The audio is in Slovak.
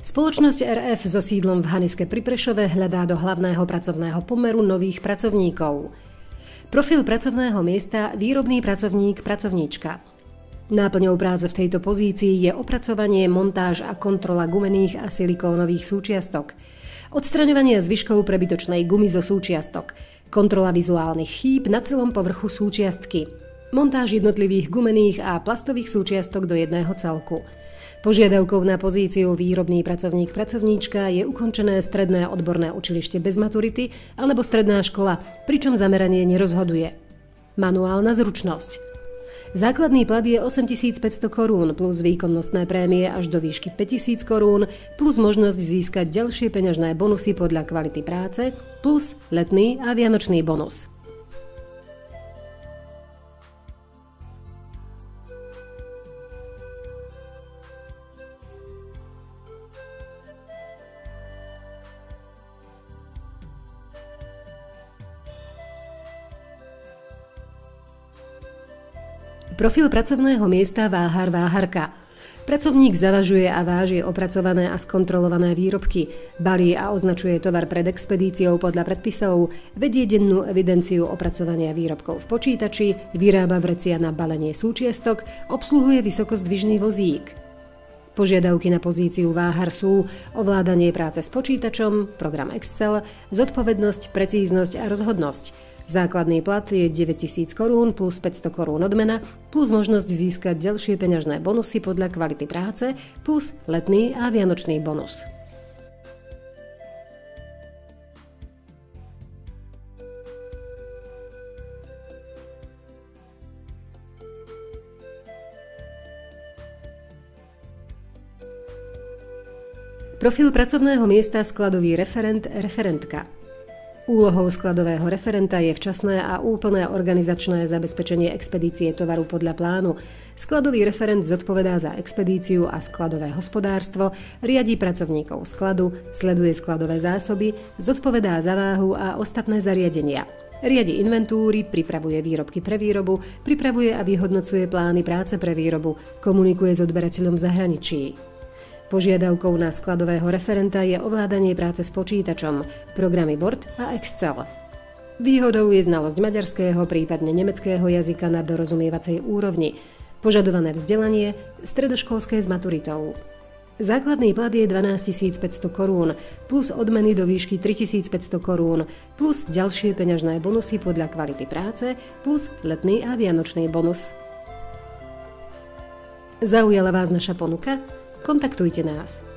Spoločnosť RF so sídlom v Haniske pri Prešove hľadá do hlavného pracovného pomeru nových pracovníkov. Profil pracovného miesta výrobný pracovník, pracovníčka. Náplňou práce v tejto pozícii je opracovanie, montáž a kontrola gumených a silikónových súčiastok, odstraňovanie zvyškov prebytočnej gumy zo súčiastok, kontrola vizuálnych chýb na celom povrchu súčiastky, montáž jednotlivých gumených a plastových súčiastok do jedného celku. Požiadavkou na pozíciu výrobný pracovník pracovníčka je ukončené stredné odborné učilište bez maturity alebo stredná škola, pričom zameranie nerozhoduje. Manuálna zručnosť. Základný plat je 8500 korún plus výkonnostné prémie až do výšky 5000 korún plus možnosť získať ďalšie peňažné bonusy podľa kvality práce plus letný a vianočný bonus. Profil pracovného miesta váhar, váharka. Pracovník zavažuje a váži opracované a skontrolované výrobky, balí a označuje tovar pred expedíciou podľa predpisov, vedie dennú evidenciu opracovania výrobkov v počítači, vyrába vrecia na balenie súčiastok, obsluhuje vysokozdvižný vozík. Požiadavky na pozíciu váhar sú ovládanie práce s počítačom, program Excel, zodpovednosť, precíznosť a rozhodnosť. Základný plat je 9000 korún plus 500 korún odmena plus možnosť získať ďalšie peňažné bonusy podľa kvality práce plus letný a vianočný bonus. Profil pracovného miesta skladový referent, referentka. Úlohou skladového referenta je včasné a úplné organizačné zabezpečenie expedície tovaru podľa plánu. Skladový referent zodpovedá za expedíciu a skladové hospodárstvo, riadi pracovníkov skladu, sleduje skladové zásoby, zodpovedá za váhu a ostatné zariadenia. Riadi inventúry, pripravuje výrobky pre výrobu, pripravuje a vyhodnocuje plány práce pre výrobu, komunikuje s odberateľom v zahraničí. Požiadavkou na skladového referenta je ovládanie práce s počítačom, programy Word a Excel. Výhodou je znalosť maďarského, prípadne nemeckého jazyka na dorozumievacej úrovni, požadované vzdelanie, stredoškolské s maturitou. Základný plat je 12 500 korún, plus odmeny do výšky 3500 korún, plus ďalšie peňažné bonusy podľa kvality práce, plus letný a vianočný bonus. Zaujala vás naša ponuka? Kontaktujte nás.